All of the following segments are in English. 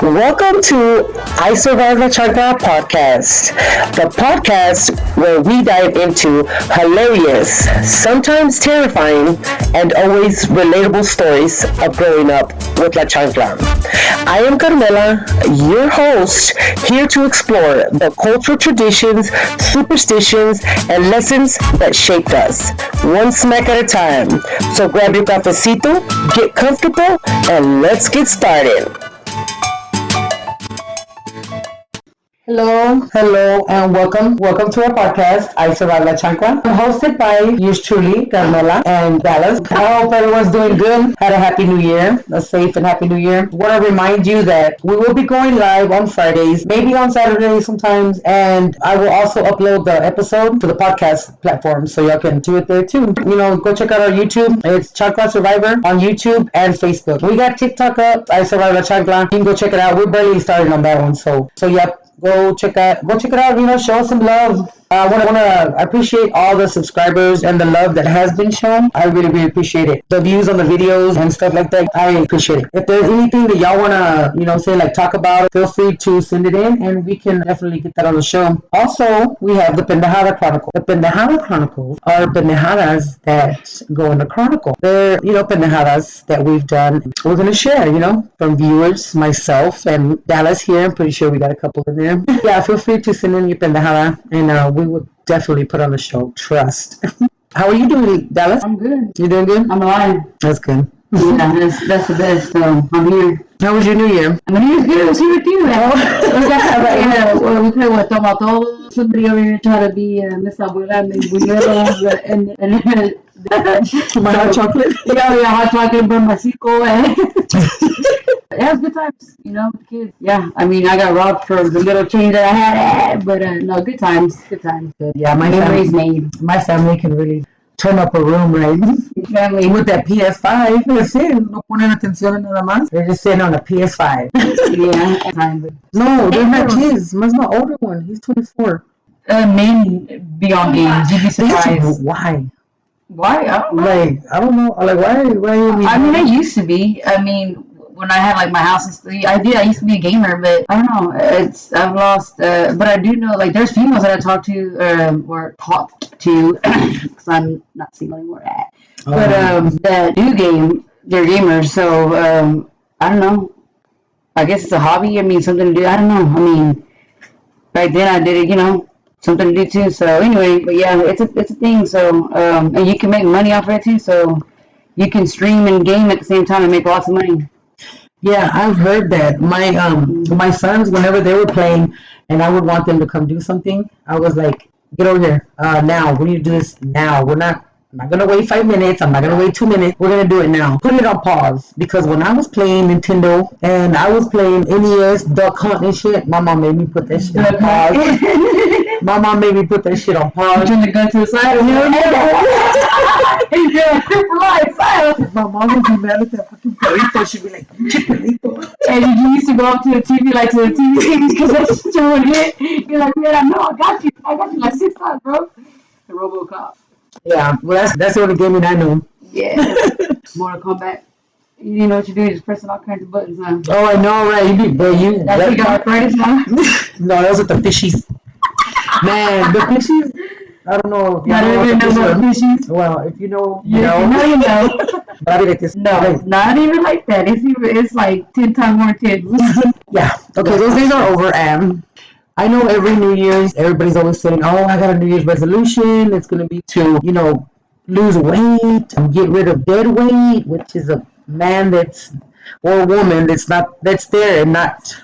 Welcome to I Survived the Chancla podcast, the podcast where we dive into hilarious, sometimes terrifying, and always relatable stories of growing up with La Chancla. I am Carmela, your host, here to explore the cultural traditions, superstitions, and lessons that shaped us, one smack at a time. So grab your cafecito, get comfortable, and let's get started. Hello, and welcome to our podcast, I Survived La Chancla. I'm hosted by yours truly, Carmela and Dallas. I hope everyone's doing good. Had a happy new year, a safe and happy new year. Want to remind you that we will be going live on Fridays, maybe on Saturdays sometimes, and I will also upload the episode to the podcast platform, so y'all can do it there too. Go check out our YouTube. It's Chancla Survivor on YouTube and Facebook. We got TikTok up, I Survived La Chancla. You can go check it out. We're barely starting on that one, so yep. Go check it out, show us some love. I want to appreciate all the subscribers and the love that has been shown. I really, really appreciate it. The views on the videos and stuff like that, I appreciate it. If there's anything that y'all want to, say, like talk about, feel free to send it in and we can definitely get that on the show. Also, we have the Pendejada Chronicle. The Pendejada Chronicles are pendejadas that go in the chronicle. They're, pendejadas that we've done. We're going to share, from viewers, myself, and Dallas here. I'm pretty sure we got a couple in there. Yeah, feel free to send in your pendejada and we would definitely put on the show. Trust. How are you doing, Dallas? I'm good. You doing good? I'm alive. That's good. Yeah, that's the best. So I'm here. How was your New Year? My New Year's good. It was here with you. We play with toma todo. Somebody over here trying to be Miss Abuela and Buñuelos and my hot chocolate. Yeah, hot chocolate, Bromasico. It was good times, with the kids. Yeah, I got robbed for the little change that I had, but no, good times. Good. Yeah, my family can really turn up a room, right? Family. With that PS5, no ponen atención nada más. They're just sitting on a PS5. Yeah, no, they're not kids. Mine's my older one. He's 24. Men beyond games. You'd be surprised. Why? Why? I don't know. Like, why? I used to be. When I had my house, I used to be a gamer, but I don't know. I've lost. But I do know there's females that I talk to or talked to because I'm not single anymore. But that do game, they're gamers. So I don't know. I guess it's a hobby. Something to do. I don't know. Back then I did it. Something to do too. So anyway, but yeah, it's a thing. So and you can make money off of it too. So you can stream and game at the same time and make lots of money. Yeah, I've heard that. My sons, whenever they were playing, and I would want them to come do something, I was like, "Get over here now! We need to do this now. I'm not gonna wait 5 minutes. I'm not gonna wait 2 minutes. We're gonna do it now. Put it on pause." Because when I was playing Nintendo and I was playing NES, Duck Hunt and shit, my mom made me put that shit on pause. My mom made me put that shit on pause. Turn the gun to the side. My mom would be mad at that fucking perrito. She'd be like, "Chipelito." And you used to go up to the TV, to the TV because that's what you would hit. You're like, "Man, I know, I got you like 6 times, bro." The RoboCop. Yeah, well, that's the only gaming I know. Yeah. Mortal Kombat. You know what you do? You're just pressing all kinds of buttons, huh? Oh, I know, right? That's you got arthritis now? No, those are the fishies. Man, the fishies. I don't know if you know about fishies. Well, if you know, you know. No, not even like that. It's like 10 times more kids. Yeah. Okay, those days are over, and I know every New Year's, everybody's always saying, "Oh, I got a New Year's resolution. It's gonna be to, lose weight, get rid of dead weight," which is a man or a woman that's there and not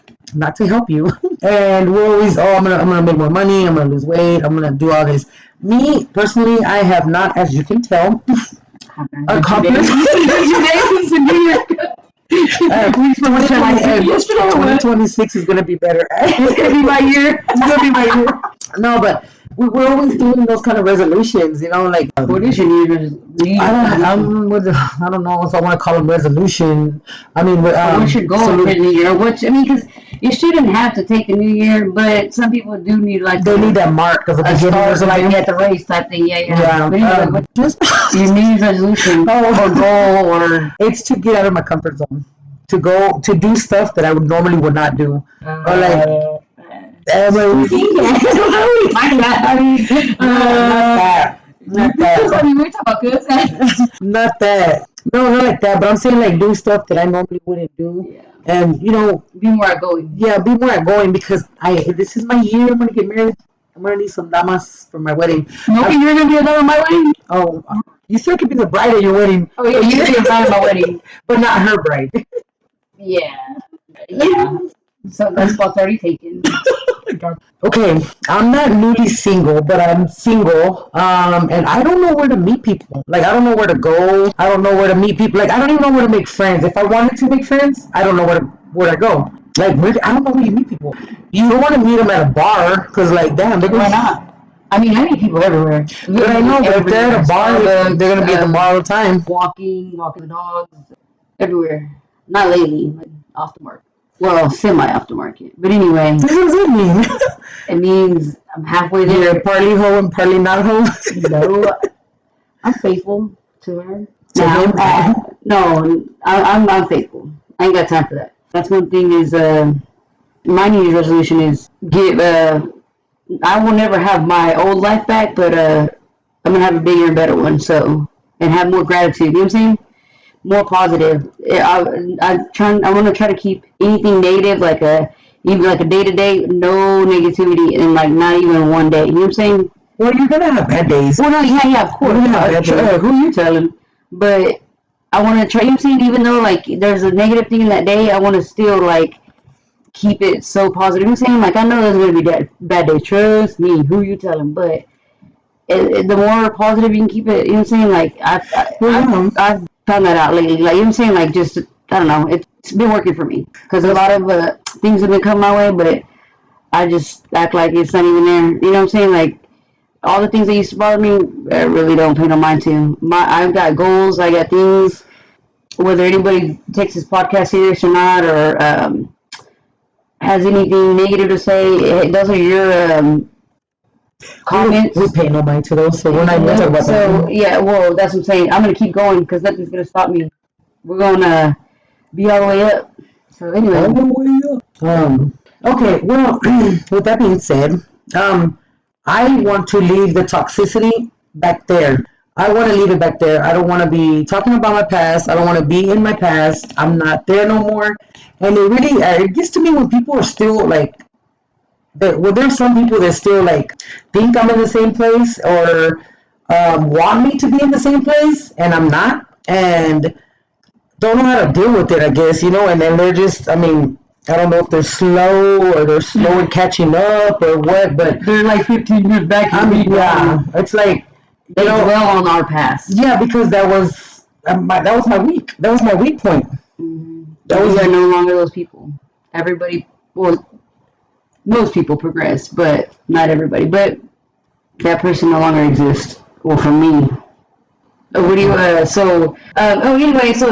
to help you. And we're always, I'm gonna make more money. I'm gonna lose weight. I'm gonna do all this. Me personally, I have not, as you can tell, accomplished. 2026 is gonna be better. It's gonna be my year. No, but we're always doing those kind of resolutions, what is your New Year's resolution? I don't know if I want to call them resolution. What's your goal for the New Year? Because you shouldn't have to take a New Year, but some people do need they need that mark of a beginning or something. At the race type thing. Yeah. Just your New Year's resolution or goal, or it's to get out of my comfort zone. to go to do stuff that I would normally would not do, or like. Not that. Not that. No, not like that. But I'm saying like do stuff that I normally wouldn't do, Yeah. and Be more outgoing. yeah, be more outgoing because this is my year. I'm gonna get married. I'm gonna need some damas for my wedding. No, you're gonna be a dama at my wedding. Oh, you still could be the bride at your wedding. Oh yeah, you're gonna be a bride at my wedding. But not her bride. Yeah. So that spot's already taken. Okay, I'm not newly single, but I'm single. And I don't know where to meet people. Like, I don't know where to go. I don't know where to meet people. Like, I don't even know where to make friends. If I wanted to make friends, I don't know where to go. Like, I don't know where you meet people. You don't want to meet them at a bar, because, like, damn, why not? I mean, I meet people everywhere. But I know, but if they're at a bar, they're going to be at the bar all the time. Walking the dogs, everywhere. Not lately, like off the market. Well, semi off the market. But anyway. What does that mean? It means I'm halfway there. You're partly hoe and partly not hoe? No. I'm faithful to her. To him? No, I'm faithful. I ain't got time for that. That's one thing is, my New Year's resolution is I will never have my old life back, but I'm going to have a bigger and better one, and have more gratitude, you know what I'm saying? More positive. I want to try to keep anything negative, even like a day-to-day, no negativity in like not even one day, you know what I'm saying? Well, you're going to have bad days. Well, no, yeah, of course. Who you telling? But I want to try, you know what I'm saying, even though like there's a negative thing in that day, I want to still like keep it so positive. You know what I'm saying? Like, I know there's going to be bad days. Trust me. Who you telling? But the more positive you can keep it, you know what I'm saying? Like, I've found that out lately. Like, you know what I'm saying? Like, just, I don't know. It's been working for me. Because a lot of things have been coming my way, but I just act like it's not even there. You know what I'm saying? Like, all the things that used to bother me, I really don't pay no mind to. I've got goals. I got things. Whether anybody takes this podcast serious or not, or has anything negative to say, those are your comments. We pay no mind to those, so we're not going to talk about that. So, yeah, well, that's what I'm saying. I'm going to keep going because nothing's going to stop me. We're going to be all the way up. So, anyway. All the way up. Okay, well, with that being said, I want to leave the toxicity back there. I want to leave it back there. I don't want to be talking about my past. I don't want to be in my past. I'm not there no more. And it really, it gets to me when people are still like, there's some people that still like think I'm in the same place or want me to be in the same place, and I'm not, and don't know how to deal with it, I guess, and then they're just, I don't know if they're slow or they're slow in catching up or what, but they're like 15 years back. Yeah, it's like, they dwell on our past. Yeah, because that was my weak. That was my weak point. Mm-hmm. Those are no longer those people. Everybody, well, most people progress, but not everybody. But that person no longer exists. Well, for me. What do you? Anyway, so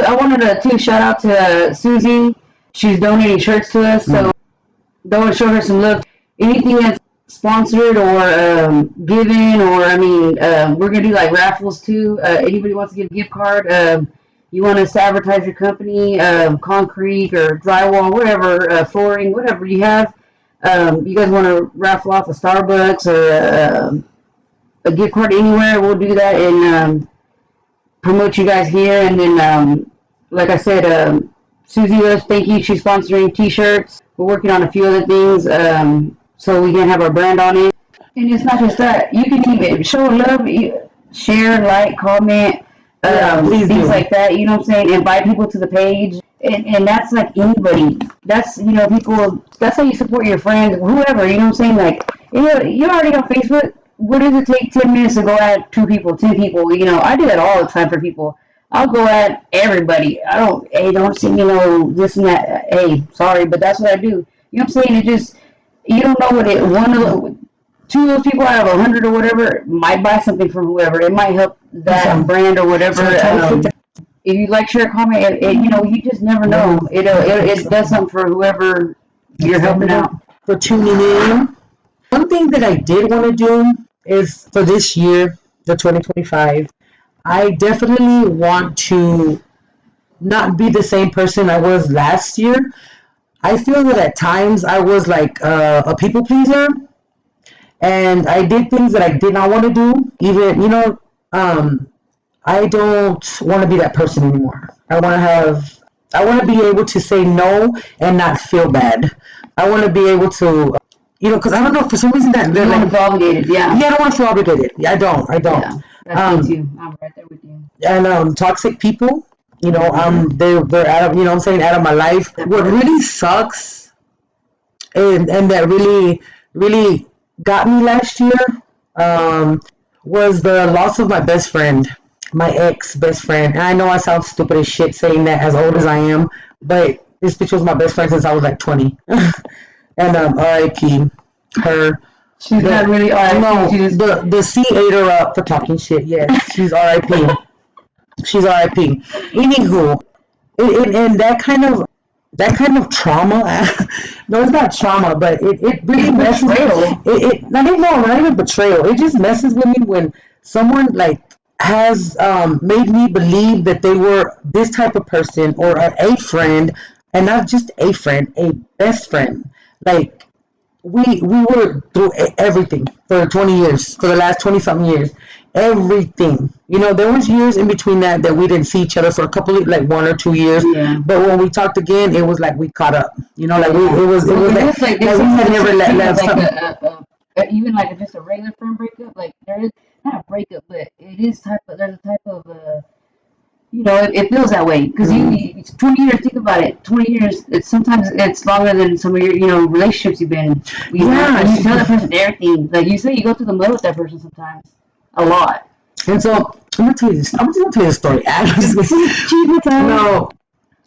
I wanted to shout out to Susie. She's donating shirts to us, so don't show her some love. Anything that's sponsored or given, or we're gonna do like raffles too. Anybody wants to give a gift card? You want us to advertise your company, concrete or drywall, whatever, flooring, whatever you have. You guys want to raffle off a Starbucks or a gift card anywhere? We'll do that and promote you guys here. And then, like I said, Susie Lips, thank you. She's sponsoring T-shirts. We're working on a few other things, so we can have our brand on it. And it's not just that. You can even show love, share, like, comment, things like that. You know what I'm saying? Invite people to the page. And that's like anybody. That's, people, that's how you support your friends, whoever, you know what I'm saying? Like, you're already on Facebook. What does it take 10 minutes to go at 2 people, 10 people? I do that all the time for people. I'll go at everybody. Don't see me this and that. Hey, sorry, but that's what I do. You know what I'm saying? It just, you don't know what two of those people out of 100 or whatever might buy something from whoever. It might help that brand or whatever. If you like, share, comment, you just never know. It does something for whoever you're helping out. For tuning in. One thing that I did want to do is for this year, the 2025, I definitely want to not be the same person I was last year. I feel that at times I was like a people pleaser, and I did things that I did not want to do. Even um, I don't want to be that person anymore. I want to be able to say no and not feel bad. I want to be able to, because I don't know, for some reason that You they're want to like, feel obligated, yeah. yeah, I don't want to feel obligated. Yeah, I don't. Yeah, that's me Um, too. I'm right there with you. and toxic people, Mm-hmm. they're out of, I'm saying, out of my life. That What part. really sucks, and that really got me last year, um, was the loss of my best friend, my ex best friend. And I know I sound stupid as shit saying that as old as I am, but this bitch was my best friend since I was like 20. And R.I.P. her. She's not The really RIP. no, She just the C ate her up for talking shit. Yes, she's R.I.P. She's R.I.P. Anywho, and that kind of trauma. No, it's not trauma, but it really it's messes. betrayal. It not even betrayal. It just messes with me when someone like has made me believe that they were this type of person or a friend, and not just a friend, a best friend. Like we were through everything for 20 years, for the last 20 something years, everything. There was years in between that we didn't see each other for a couple of, like, 1 or 2 years, Yeah. but when we talked again, it was like we caught up. Like Yeah. it was Well, like, there's like like there's we some had there's never such thing as left like something. even like just a regular friend breakup. Like there is not a breakup, but it is type of there's a type of it feels that way because Mhm. it's 20 years. Think about it. 20 years. It's sometimes it's longer than some of your relationships you've been in. Yeah, And you tell that person everything. Like you say, you go through the mud with that person sometimes. A lot. and so I'm gonna tell you this. I'm just gonna tell you a story. No,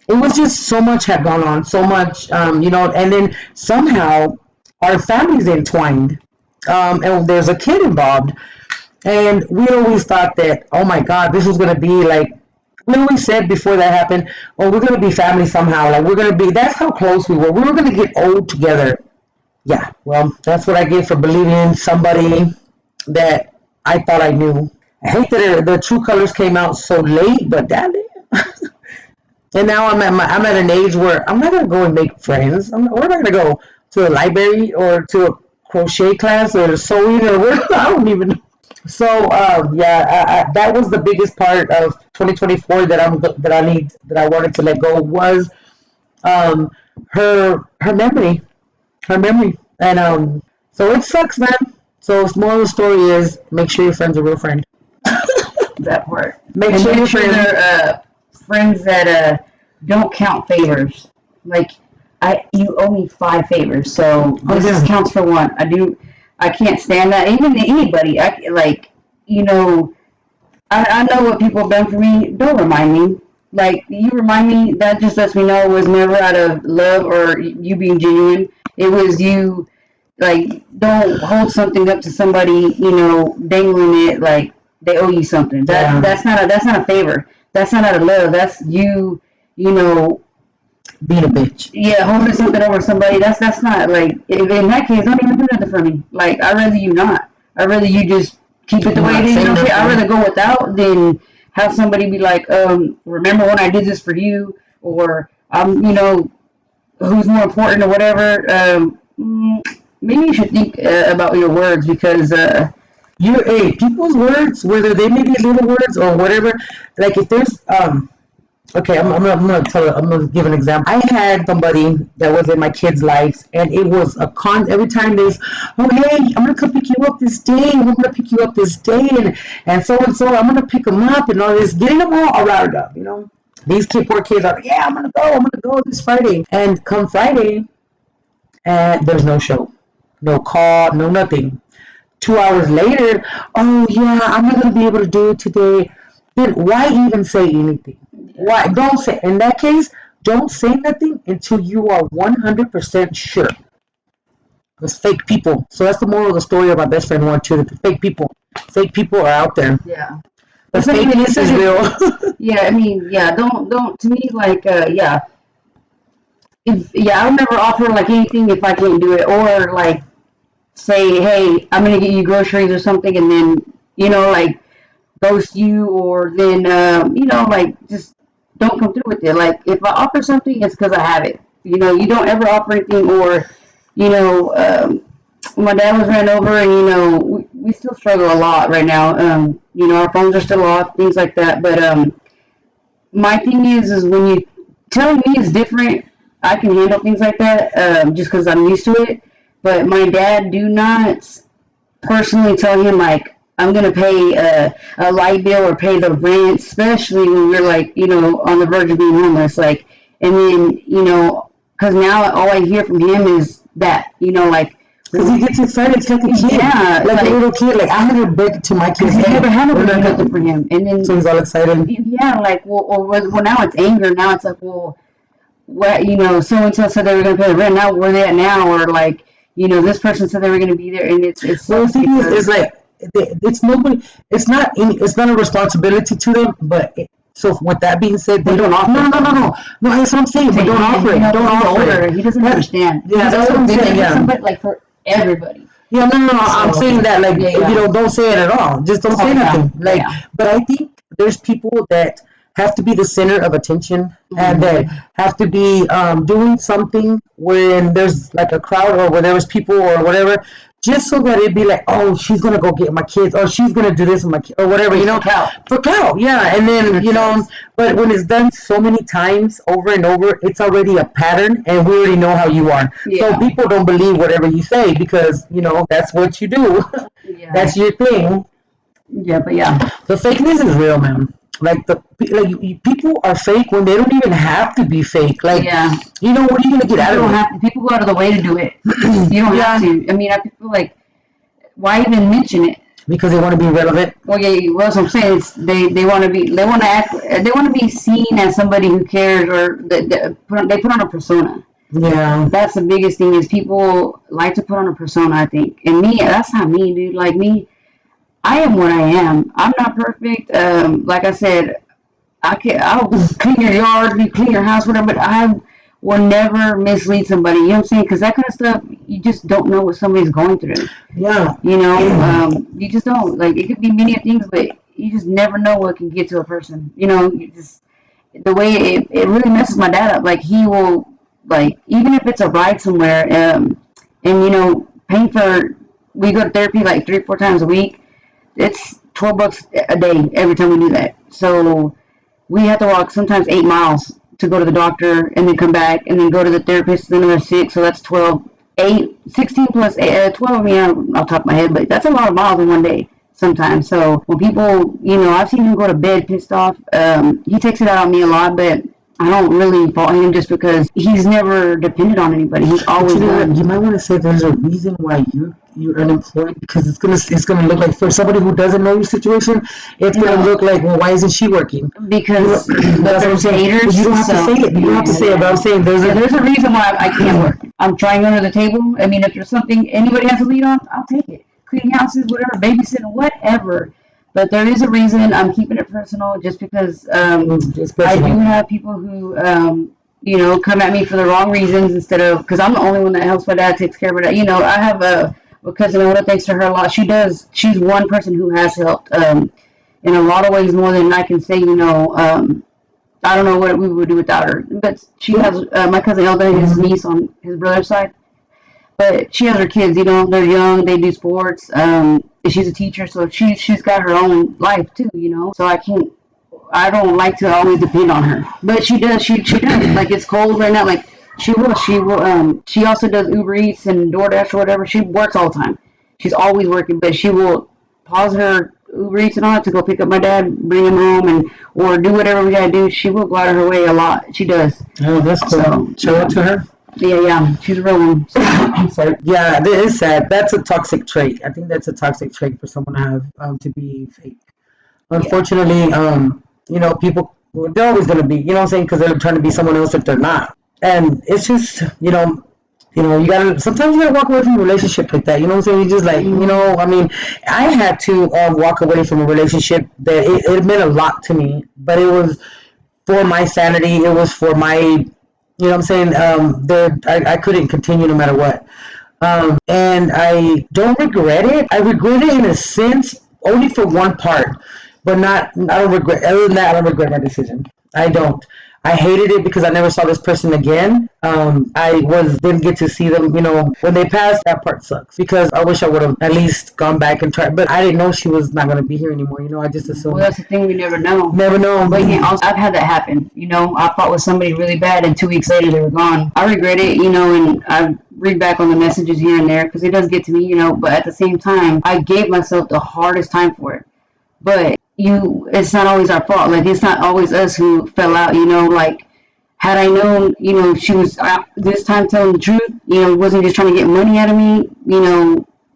it was just so much had gone on, so much, and then somehow our families entwined, and there's a kid involved, and we always thought that, oh my God, this was gonna be like, we always said before that happened, oh, we're gonna be family somehow, like we're gonna be. That's how close we were. We were gonna get old together. Yeah, well, that's what I get for believing in somebody that I thought I knew. I hate that the true colors came out so late, but damn it. And now I'm at an age where I'm not gonna go and make friends. Where am I gonna go, to a library or to a crochet class or sewing or where? I don't even know. So yeah, that was the biggest part of 2024 that I wanted to let go was, um, her memory, and so it sucks, man. So the moral of the story is, make sure your friend's a real friend. That part. Make And sure make your sure friend. they're friends that don't count favors. Like you owe me 5 favors, so Oh this yeah. counts for one. I can't stand that. Even anybody, you know, I know what people have done for me. Don't remind me. Like you remind me, that just lets me know it was never out of love or you being genuine. It was you. Like, don't hold something up to somebody, dangling it like they owe you something. Yeah. That's not a favor. That's not out of love. That's you, you know, Being a bitch. yeah, holding something over somebody. That's not like, in that case, don't even do nothing for me. Like, I'd rather you not. I'd rather you just keep it the way it Not is. You saying know what I'm saying? I'd nothing. rather go without than have somebody be like, remember when I did this for you, or who's more important or whatever. Maybe you should think about your words because People's words, whether they may be little words or whatever, like if there's okay, I'm gonna give an example. I had somebody that was in my kids' lives, and it was a every time there's, oh hey, I'm gonna come pick you up this day, I'm gonna pick you up this day, and so I'm gonna pick them up and all this, getting them all riled up. These poor kids are like, yeah, I'm gonna go this Friday, and come Friday, and there's no show, no call, no nothing. 2 hours later, oh yeah, I'm not gonna be able to do it today. Then why even say anything? yeah, Why don't say? In that case, don't say nothing until you are 100% sure. Because fake people. So that's the moral of the story of my best friend one too. That the fake people are out there. yeah. The It's not even. It's fakeness not is even. real. Yeah, I mean, yeah. Don't. To me, like, yeah. If yeah, I'll never offer like anything if I can't do it, or like say, hey, I'm gonna get you groceries or something, and then like ghost you, or then like just don't come through with it. Like if I offer something, it's because I have it. You know, you don't ever offer anything, or you know, my dad was ran over, and you know, we still struggle a lot right now. You know, our phones are still off, things like that. But my thing is when you telling me is different, I can handle things like that, just because I'm used to it. But my dad, do not personally tell him like I'm gonna pay a light bill or pay the rent, especially when we're like, you know, on the verge of being homeless. Like, and then you know, because now all I hear from him is that, you know, like. Because he gets excited, it's like a kid. Yeah, like a little kid. Like I had to beg to my kids. He never had nobody nothing for him, and then so he's all excited. Yeah, like well, now it's anger. Now it's like, well, what, you know, so and so said they were going to pay the rent. Now where they at now, or like, you know, this person said they were going to be there, and it's. Well, the thing is like it's nobody. It's not a responsibility to them. But so with that being said, they don't offer. No. That's what I'm saying. They don't offer it. Don't offer it. He doesn't understand. Yeah, that's what I'm saying. Yeah, somebody, like for everybody. Yeah, no. I'm saying that like you know, don't say it at all. Just don't say nothing. Like, but I think there's people that have to be the center of attention, and that have to be doing something when there's like a crowd or where there's people or whatever, just so that it'd be like, oh, she's gonna go get my kids, or she's gonna do this with my kids, or whatever, you know, for clout, yeah. And then you know, but when it's done so many times over and over, it's already a pattern, and we already know how you are. So people don't believe whatever you say because you know that's what you do. That's your thing. Yeah, but yeah, the fakeness is real, man. Like people are fake when they don't even have to be fake. Like, you know, what are you gonna get out of it? People go out of the way to do it. You don't have to. I mean, I feel like, why even mention it? Because they want to be relevant. Well, yeah, well, that's what I'm saying. It's, they want to be, they want to act, they want to be seen as somebody who cares, or they put on a persona. Yeah, that's the biggest thing, is people like to put on a persona, I think. And me, that's not me, dude. Like me, I am what I am. I'm not perfect. Like I said, I'll clean your yard, clean your house, whatever, but I will never mislead somebody. You know what I'm saying? Because that kind of stuff, you just don't know what somebody's going through. Yeah. You know, you just don't. Like, it could be many things, but you just never know what can get to a person. You know, you just, the way it really messes my dad up. Like, he will, like, even if it's a ride somewhere, and, you know, paying for, we go to therapy like 3 or 4 times a week. It's $12 a day every time we do that. So we have to walk sometimes 8 miles to go to the doctor, and then come back, and then go to the therapist, and another 6. So that's 12, 8, 16 plus 8, 12. I mean, off the top of my head, but that's a lot of miles in one day sometimes. So when people, you know, I've seen him go to bed pissed off. He takes it out on me a lot, but I don't really fault him, just because he's never depended on anybody. He's always done. You might want to say there's a reason why you're unemployed, because it's gonna look like, for somebody who doesn't know your situation, it's gonna look like, well, why isn't she working? Because that's what I'm saying. haters. You don't have to say it. You don't have to say it. But I'm saying there's a reason why I can't work. I'm trying under the table. I mean, if there's something anybody has to lead on, I'll take it. Cleaning houses, whatever, babysitting, whatever. But there is a reason I'm keeping it personal, just because I do have people who, you know, come at me for the wrong reasons, instead of, because I'm the only one that helps my dad, takes care of it. You know, I have a cousin, Oda, thanks to her a lot. She's one person who has helped in a lot of ways, more than I can say, you know. I don't know what we would do without her. But she has, my cousin Elda, his niece on his brother's side. But she has her kids, you know, they're young, they do sports. She's a teacher, so she's got her own life too, you know. So I don't like to always depend on her. But she does, she does. Like, it's cold right now, like, she will, she also does Uber Eats and DoorDash or whatever. She works all the time. She's always working, but she will pause her Uber Eats and all that to go pick up my dad, bring him home, or do whatever we gotta do. She will go out of her way a lot. She does. Oh, that's cool. So, show it to her. Yeah, she's a real one. So, yeah, it is sad. That's a toxic trait. I think that's a toxic trait for someone to have, to be fake. Unfortunately, you know, people, they're always going to be, you know what I'm saying, because they're trying to be someone else if they're not. And it's just, you know, sometimes you gotta walk away from a relationship like that, you know what I'm saying? You just like, you know, I mean, I had to walk away from a relationship that it meant a lot to me, but it was for my sanity, it was for my, you know what I'm saying, I couldn't continue no matter what. And I don't regret it. I regret it in a sense, only for one part. but not, I don't regret, other than that, I don't regret my decision. I don't. I hated it because I never saw this person again. Didn't get to see them, when they passed. That part sucks because I wish I would have at least gone back and tried. But I didn't know she was not going to be here anymore. I just assumed. Well, that's the thing, we never know. Never know. But yeah, also, I've had that happen. I fought with somebody really bad, and 2 weeks later they were gone. I regret it, and I read back on the messages here and there because it does get to me, But at the same time, I gave myself the hardest time for it. But it's not always our fault. Like, it's not always us who fell out, like, had I known, she was this time telling the truth, wasn't just trying to get money out of me,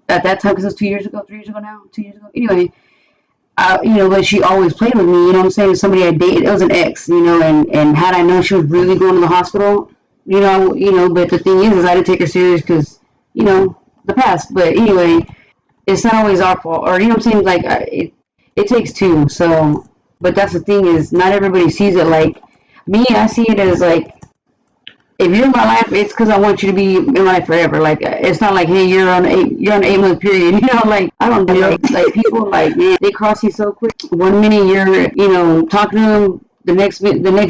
at that time, because it was 2 years ago, 3 years ago now, 2 years ago. Anyway, but she always played with me, I'm saying, somebody I dated, it was an ex, and had I known she was really going to the hospital, but the thing is I didn't take her serious because, the past. But anyway, it's not always our fault, or, I'm saying, like, it takes two. So, but that's the thing, is not everybody sees it like me. I see it as like, if you're in my life, it's because I want you to be in my life forever. Like, it's not like, hey, you're on an 8-month period. Like, I don't do like people, like, man, they cross you so quick. 1 minute you're talking to them, the next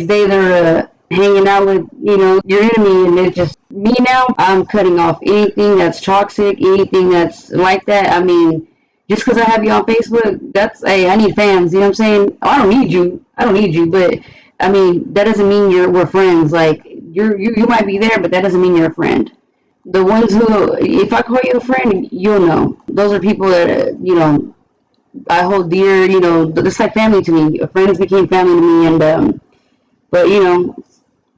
day they're hanging out with your enemy, and it's just me. Now I'm cutting off anything that's toxic, anything that's like that. I mean, just because I have you on Facebook, hey, I need fans. You know what I'm saying? I don't need you, but I mean, that doesn't mean we're friends. Like, you might be there, but that doesn't mean you're a friend. The ones who, if I call you a friend, you'll know. Those are people that I hold dear. It's like family to me. Friends became family to me, and but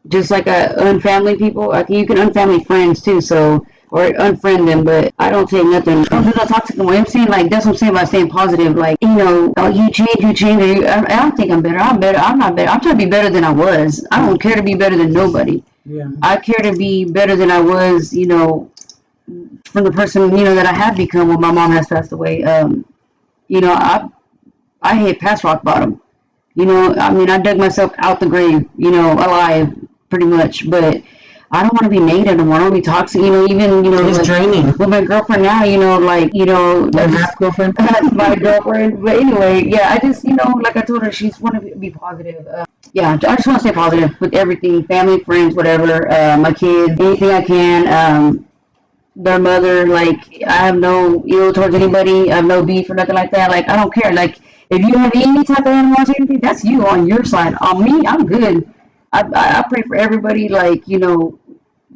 just like unfamily people, you can unfamily friends too. So, or unfriend them, but I don't take nothing. I don't do no toxic way. I'm saying, like, that's what I'm saying by staying positive. Like, oh, you change. I don't think I'm better. I'm better. I'm not better. I'm trying to be better than I was. I don't care to be better than nobody. Yeah. I care to be better than I was, from the person, that I have become when my mom has passed away. I hit past rock bottom. I mean, I dug myself out the grave, alive, pretty much, but I don't want to be negative anymore. I don't want to be toxic, even, it's like, draining. with my girlfriend now, Your half girlfriend? my girlfriend. But anyway, yeah, I just, like I told her, she's want to be positive. Yeah, I just want to stay positive with everything, family, friends, whatever, my kids, anything I can. Their mother, like, I have no ill towards anybody. I have no beef or nothing like that. Like, I don't care. Like, if you have any type of animosity, that's you on your side. On me, I'm good. I pray for everybody. Like,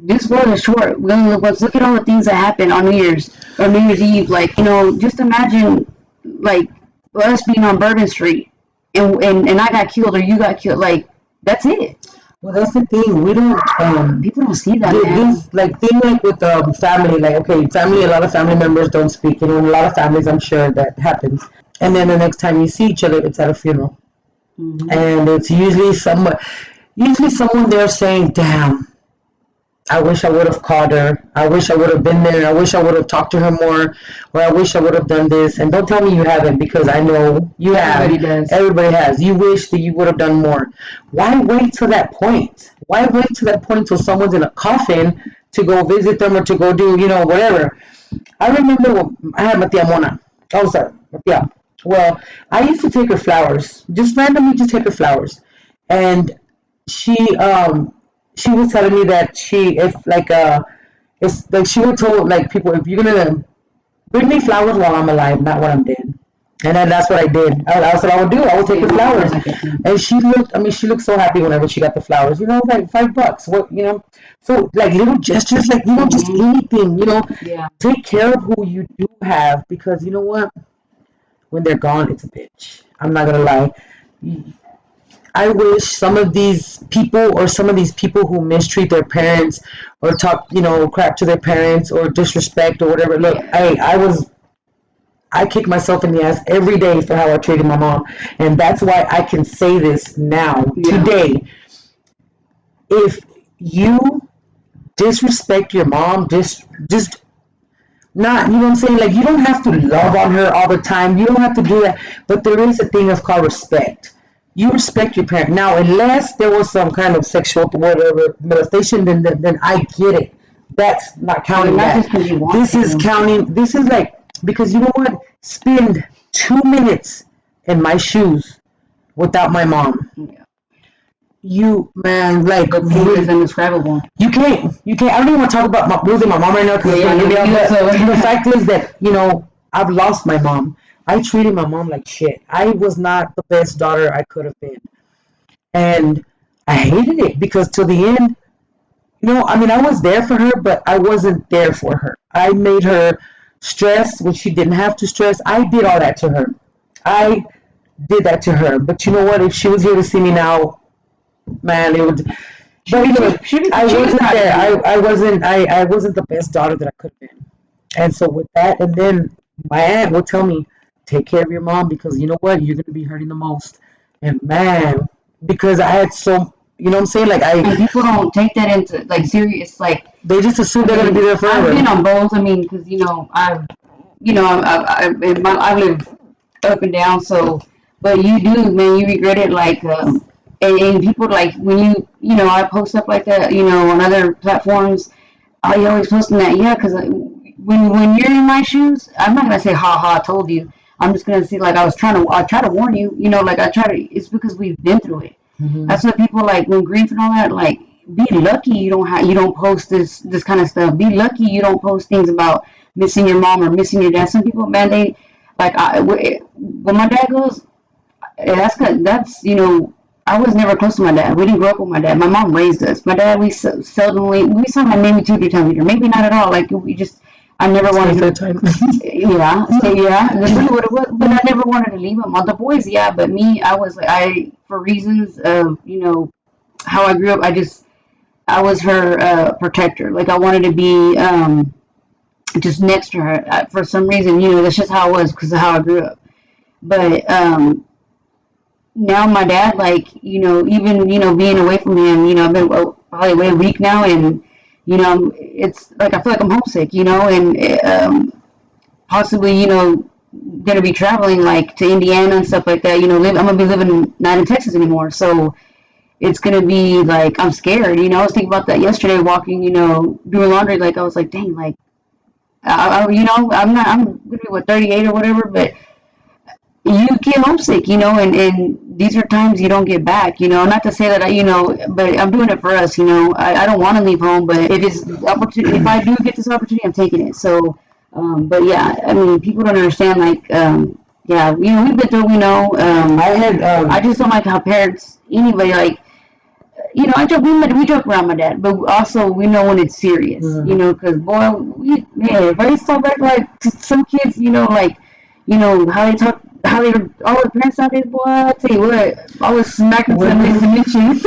this world is short. Let's look at all the things that happen on New Year's or New Year's Eve. Like, just imagine, like, us being on Bourbon Street and I got killed or you got killed. Like, that's it. Well, that's the thing. We don't. People don't see that. Thing like with family. Like, okay, family. A lot of family members don't speak. In a lot of families, I'm sure that happens. And then the next time you see each other, it's at a funeral, and it's usually someone there saying, "Damn, I wish I would have called her. I wish I would have been there. I wish I would have talked to her more, or I wish I would have done this." And don't tell me you haven't, because I know you have. Everybody does. Everybody has. You wish that you would have done more. Why wait till that point? Why wait till that point till someone's in a coffin to go visit them or to go do, whatever? I remember when I had Matia Mona. Oh, sorry, Matia. Well, I used to take her flowers, just randomly just take her flowers. And she was telling me that she would tell, like, people, if you're gonna bring me flowers while I'm alive, not when I'm dead. And then that's what I did. That's what I would do. I would take the flowers. And she looked so happy whenever she got the flowers. Like $5. What, so, like, little gestures, like, just anything, Yeah. Take care of who you do have, because you know what? When they're gone, it's a bitch. I'm not gonna lie. I wish some of these people who mistreat their parents or talk, crap to their parents or disrespect or whatever. Look, I kick myself in the ass every day for how I treated my mom. And that's why I can say this now, today. If you disrespect your mom, just not, you know what I'm saying? Like, you don't have to love on her all the time. You don't have to do that. But there is a thing that's called respect. You respect your parent. Now, unless there was some kind of sexual whatever molestation, then I get it. That's not counting that. This is counting. This is like, because you know what? Spend 2 minutes in my shoes without my mom. Yeah. Man, like, The pain is indescribable. You can't. I don't even want to talk about losing my mom right now because the fact is that, I've lost my mom. I treated my mom like shit. I was not the best daughter I could have been. And I hated it because till the end, I was there for her, but I wasn't there for her. I made her stress when she didn't have to stress. I did all that to her. I did that to her. But you know what? If she was here to see me now, man, it would. But I wasn't there. I wasn't the best daughter that I could have been. And so with that, and then my aunt would tell me, take care of your mom because you know what? You're gonna be hurting the most. And man, because I had so, you know what I'm saying? Like and people don't take that into like serious. Like they just assume they're gonna be there forever. I've been on both. I mean, because I've lived up and down. So, but you do, man. You regret it. Like, and people like when I post up like that. On other platforms. I always posting that. Yeah, because when you're in my shoes, I'm not gonna say ha ha. I told you. I'm just gonna say like I try to warn you. Like it's because we've been through it. Mm-hmm. That's what people like when grief and all that. Like, be lucky you don't post this kind of stuff. Be lucky you don't post things about missing your mom or missing your dad. Some people, man, they like when my dad goes, that's I was never close to my dad. We didn't grow up with my dad. My mom raised us. My dad, we seldomly we saw him maybe 2-3 times a year, maybe not at all. Like I never wanted to. Yeah, that's really what it was. But I never wanted to leave him. On the boys, yeah, but me, I was like, for reasons of how I grew up, I was her protector. Like I wanted to be just next to her. For some reason, that's just how it was because of how I grew up. But now my dad, like even being away from him, I've been probably away a week now, and it's like I feel like I'm homesick, and possibly gonna be traveling like to Indiana and stuff like that. I'm gonna be living not in Texas anymore, so it's gonna be like I'm scared. I was thinking about that yesterday, walking, doing laundry. Like I was like, dang, like I'm gonna be 38 or whatever, but you get homesick, and these are times you don't get back, not to say that but I'm doing it for us, I don't want to leave home, but if it's opportunity, if I do get this opportunity, I'm taking it. So, but yeah, I mean, people don't understand, like, yeah, we've been through, I just don't like how parents, anybody, like, we joke around my dad, but also we know when it's serious, because boy, if I used to talk back like to some kids, like, how they talk, how they all the parents nowadays, boy, I tell you what, I was smacking some things to meet you.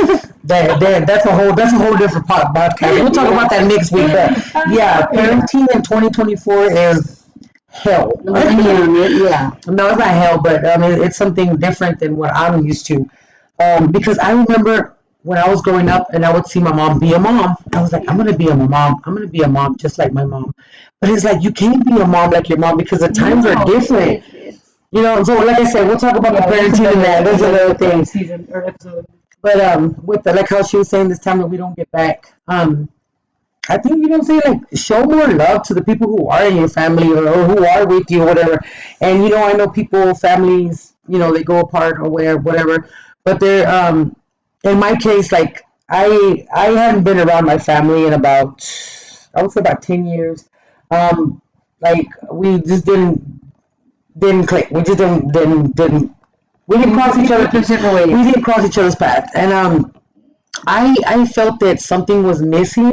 That's a whole different podcast. We'll talk about that next week. But yeah, parenting in 2024 is hell. Yeah. No, it's not hell, but I mean it's something different than what I'm used to. Because I remember when I was growing up and I would see my mom be a mom, I was like, I'm gonna be a mom. I'm gonna be a mom just like my mom. But it's like you can't be a mom like your mom because the times are different. So like I said, we'll talk about the parenting and that. Those are the things. Season or episode. But with like how she was saying this time that we don't get back, I think like show more love to the people who are in your family or who are with you or whatever. And I know families, they go apart or whatever. But they're in my case, like I haven't been around my family in about I would say about 10 years. Like we just didn't click. We just didn't we didn't cross each other. We didn't cross each other's path, and I felt that something was missing,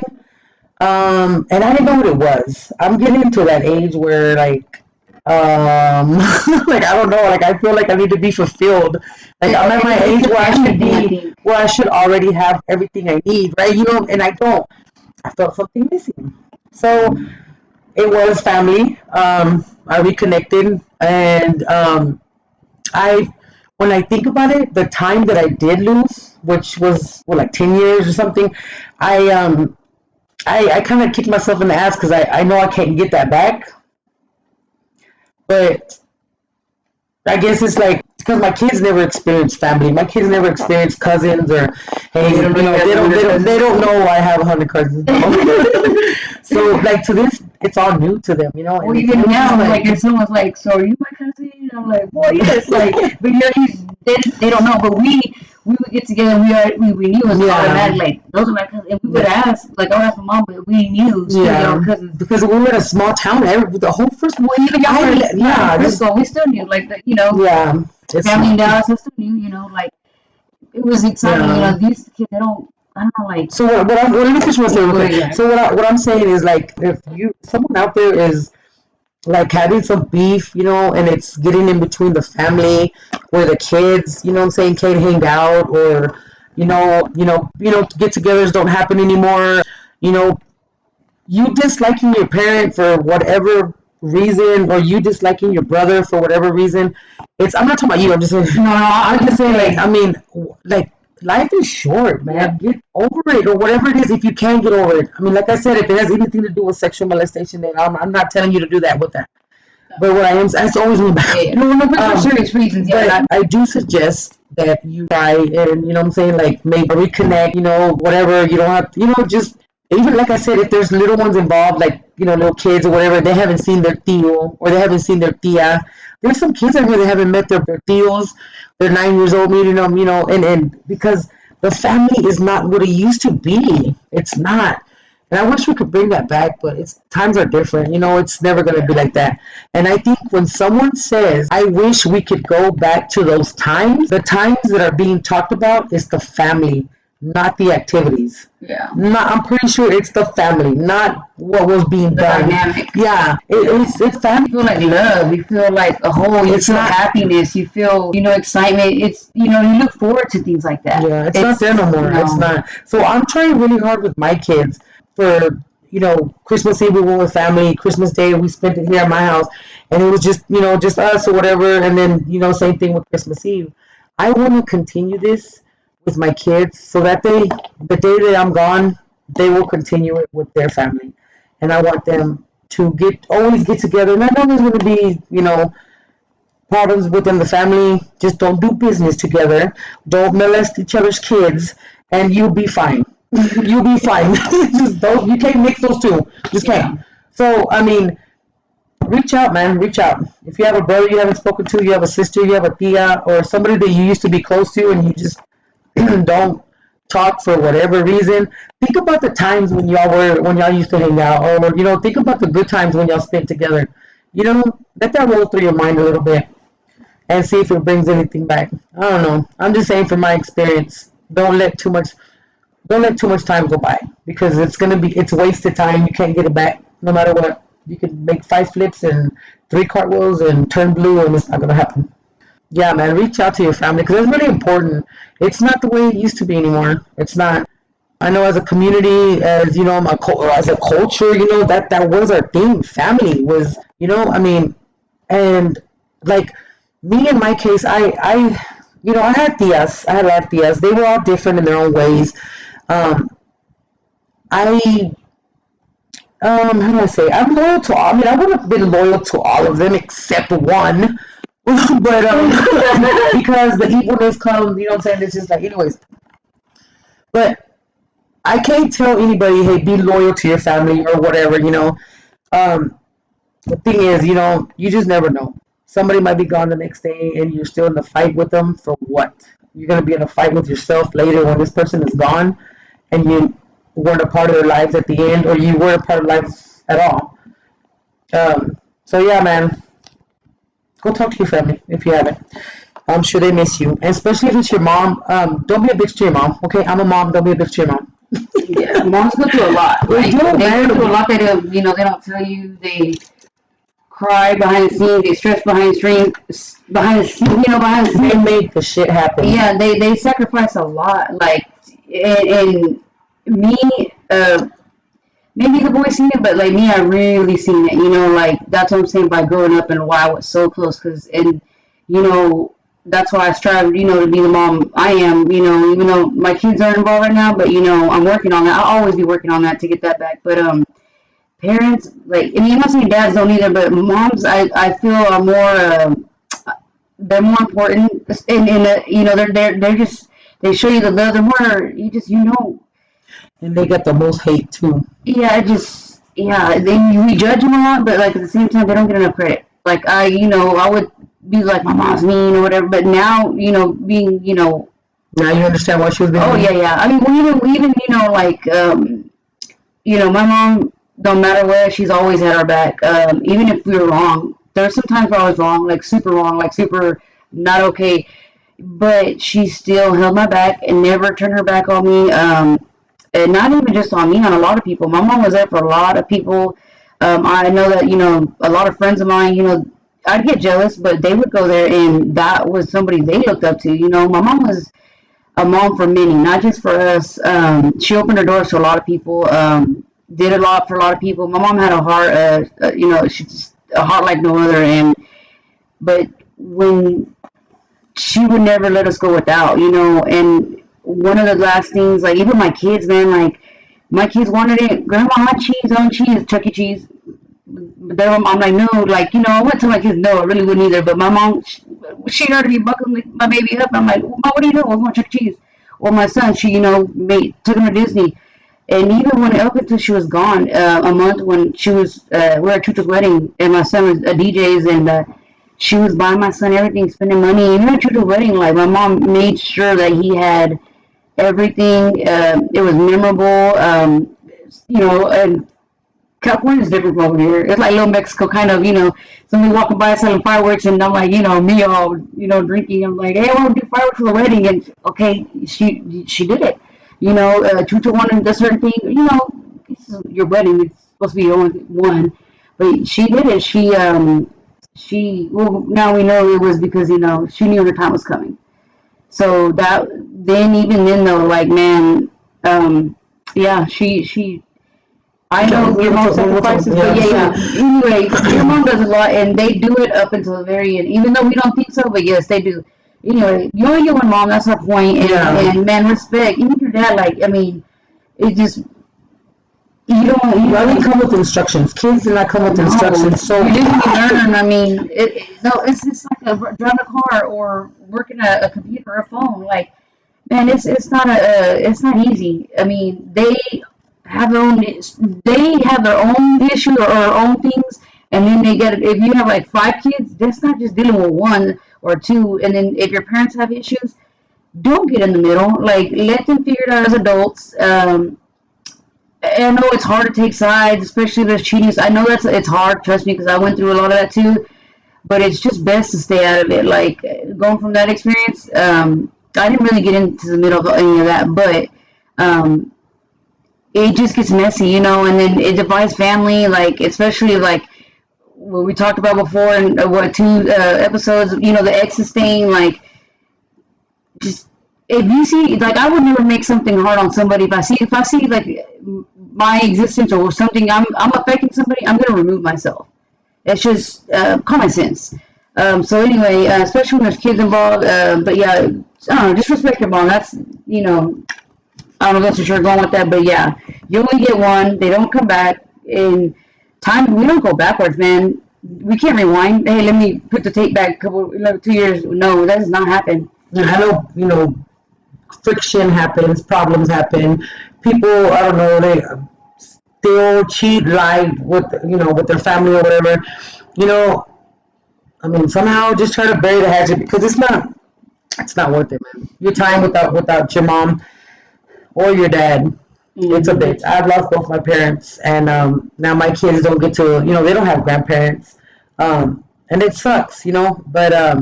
and I didn't know what it was. I'm getting to that age where like like I don't know, like I feel like I need to be fulfilled. Like I'm at my age where I should be, where I should already have everything I need, right? And I don't. I felt something missing, so it was family. I reconnected, and when I think about it, the time that I did lose, which was like 10 years or something, I kind of kicked myself in the ass because I know I can't get that back. But I guess it's like because my kids never experienced family. My kids never experienced cousins or hey, they don't know I have 100 cousins. So like to this, it's all new to them, Well, even now, like if someone's like, "So are you my cousin?" And I'm like, boy, yes, like, but they don't know, but we would get together and we knew it was automatic, like, those are my cousins. And we would ask, like, I would ask my mom, but we knew still they were cousins. Because we were in a small town, the whole first one, even y'all were in Frisco, we still knew, like, family in Dallas, we still knew, like, it was exciting, these kids, they don't, I don't know, like. So what I'm saying is, like, if someone out there is like having some beef, and it's getting in between the family or the kids, what I'm saying, can't hang out, or get-togethers don't happen anymore, you disliking your parent for whatever reason, or you disliking your brother for whatever reason, I'm not talking about you, I'm just saying, I'm just saying, like, I mean, like, life is short, man. Get over it, or whatever it is, if you can get over it. I mean, like I said, if it has anything to do with sexual molestation, then I'm not telling you to do that with that. But what I am, that's always me back. For serious reasons, but I do suggest that you try and, what I'm saying, like, maybe reconnect, whatever. You don't have, just, even like I said, if there's little ones involved, like, little kids or whatever, they haven't seen their tío, or they haven't seen their tía. There's some kids out here that haven't met their tíos. They're 9 years old meeting them, and because the family is not what it used to be. It's not. And I wish we could bring that back, but times are different. It's never going to be like that. And I think when someone says, I wish we could go back to those times, the times that are being talked about is the family, not the activities. Yeah. I'm pretty sure it's the family, not what was being done. Dynamic. Yeah. It's family. You feel like love. You feel like a whole. You feel happiness. You feel, excitement. It's, you look forward to things like that. Yeah. It's not there no more. It's not. So I'm trying really hard with my kids for, Christmas Eve we went with family. Christmas Day we spent it here at my house. And it was just, just us or whatever. And then, same thing with Christmas Eve. I want to continue this with my kids, so that the day that I'm gone, they will continue it with their family, and I want them to always get together. And I know there's going to be, problems within the family. Just don't do business together. Don't molest each other's kids, and you'll be fine. You'll be fine. Just don't. You can't mix those two. Just can't. So I mean, reach out, man. Reach out. If you have a brother you haven't spoken to, you have a sister, you have a tia, or somebody that you used to be close to, and you just don't talk for whatever reason. Think about the times when y'all used to hang out, or think about the good times when y'all spent together. Let that roll through your mind a little bit and see if it brings anything back. I don't know. I'm just saying from my experience, don't let too much time go by, because it's wasted time. You can't get it back no matter what. You can make 5 flips and 3 cartwheels and turn blue, and it's not gonna happen. Yeah, man, reach out to your family, because it's really important. It's not the way it used to be anymore. It's not. I know as a community, as as a culture, that was our thing. Family was, I mean, and like me in my case, I had tias. I had a lot of tias. They were all different in their own ways. How do I say? I'm loyal to all. I mean, I would have been loyal to all of them except one. But because the evilness comes, what I'm saying? It's just like, anyways. But I can't tell anybody, hey, be loyal to your family or whatever, The thing is, you just never know. Somebody might be gone the next day and you're still in the fight with them for what? You're going to be in a fight with yourself later when this person is gone and you weren't a part of their lives at the end, or you weren't a part of lives at all. So yeah, man. Go talk to your family if you haven't. I'm sure they miss you. And especially if it's your mom, don't be a bitch to your mom. Okay, I'm a mom, don't be a bitch to your mom. Yeah, moms go through a lot. They go through a lot. They don't tell you. They cry behind the scenes. They stress behind the scenes. Behind the scenes. They make the shit happen. Yeah, they sacrifice a lot. Like, and me, maybe the boys seen it, but like me, I really seen it. Like, that's what I'm saying by growing up and why I was so close. That's why I strive, to be the mom I am, even though my kids aren't involved right now, but, I'm working on that. I'll always be working on that to get that back. But, parents, like, I'm not saying dads don't either, but moms, I feel are more, they're more important. And they're just, they show you the love. They're more, And they get the most hate, too. Yeah, we judge them a lot, but, like, at the same time, they don't get enough credit. Like, I would be like my mom's mean or whatever. But now, being, Now you understand why she was being oh mean? yeah, yeah. I mean, we even, like, my mom, no matter what, she's always had our back. Even if we were wrong, there's sometimes where I was wrong, like super not okay. But she still held my back and never turned her back on me. And not even just on me, on a lot of people. My mom was there for a lot of people. I know that, a lot of friends of mine, I'd get jealous, but they would go there and that was somebody they looked up to. My mom was a mom for many, not just for us. She opened her doors to a lot of people, did a lot for a lot of people. My mom had a heart, she's just a heart like no other. But when she would never let us go without, and one of the last things, like even my kids, man, like my kids wanted it, grandma, I want cheese, Chuck E. Cheese. I'm like, no, like, I wouldn't tell my kids no, I really wouldn't either. But my mom, she'd already be buckling my baby up. I'm like, Mom, what do you know? I want Chuck E. Cheese. Or my son, she, took him to Disney. And even when up until she was gone, a month when she was, we were at Chucho's wedding, and my son was a DJ's, and she was buying my son everything, spending money. Even at Chucho's wedding, like my mom made sure that he had everything. It was memorable, and California is different from over here. It's like little Mexico, kind of, somebody walking by selling fireworks, and I'm like, me all, drinking. I'm like, hey, I want to do fireworks for the wedding, and okay, she did it. Chucho wanted a certain thing. This is your wedding. It's supposed to be only one, but she did it. Well, now we know it was because she knew her time was coming. So even then though, like man, yeah, she I know your mom sacrifices, but yeah. Anyway, your mom does a lot, and they do it up until the very end, even though we don't think so. But yes, they do. Anyway, you only get one mom. That's her point. And man, respect. Even your dad, like I mean, it just you don't. You Why we come with instructions? Kids do not come with instructions. So you just be learning. I mean, no, it's just like driving a car or working a computer or a phone. Like, man, it's not easy. I mean, have their own they have their own issue or own things, and then they get it. If you have like 5 kids, that's not just dealing with one or two. And then if your parents have issues, don't get in the middle. Like let them figure it out as adults. I know it's hard to take sides, especially if there's cheating. I know it's hard. Trust me, because I went through a lot of that too. But it's just best to stay out of it. Like going from that experience, I didn't really get into the middle of any of that, but it just gets messy, and then it divides family. Like especially like what we talked about before, and what 2 episodes, the exes thing. Like just if you see, like I would never make something hard on somebody. If I see like my existence or something, I'm affecting somebody, I'm gonna remove myself. It's just common sense. So anyway, especially when there's kids involved. But yeah, I don't know, just respect your mom. That's I don't know if that's what you're going with that, but yeah, you only get one. They don't come back in time. We don't go backwards, man. We can't rewind. Hey, let me put the tape back 2 years. No, that does not happen. I know, friction happens, problems happen. People, I don't know, they still cheat, lie with their family or whatever. I mean, somehow just try to bury the hatchet because it's not worth it, man. Your time without your mom or your dad, it's a bitch. I've lost both my parents, and now my kids don't get to, they don't have grandparents, and it sucks, but I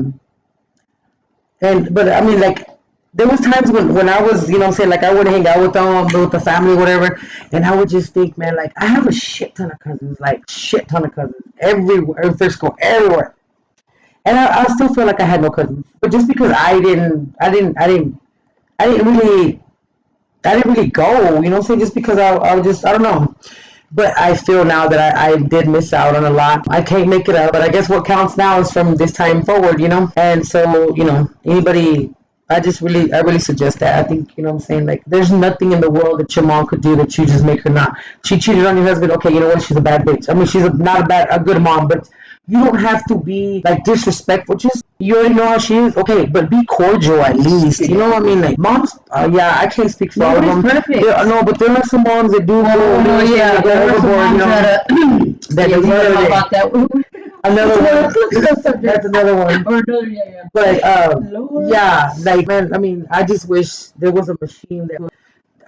mean, like, there was times when I was, saying, like, I would hang out with them, with the family, whatever, and I would just think, man, like, I have a shit ton of cousins, everywhere, in Frisco, everywhere, and I still feel like I had no cousins, but just because I didn't really go, just because I was just, I don't know. But I feel now that I did miss out on a lot. I can't make it up, but I guess what counts now is from this time forward, And so, anybody, I really suggest that. I think, like, there's nothing in the world that your mom could do that you just make her not. She cheated on your husband, okay, you know what, she's a bad bitch. I mean, she's not a good mom, but you don't have to be, like, disrespectful. Just, you already know how she is. Okay, but be cordial at least. You know what I mean? Like, moms, yeah, I can't speak for all of them. Perfect. No, but there are some moms that do go overboard, that yeah, we heard about that. Another one. That's subject. another one. Or another, yeah. But Lord. yeah, like man, I mean, I just wish there was a machine that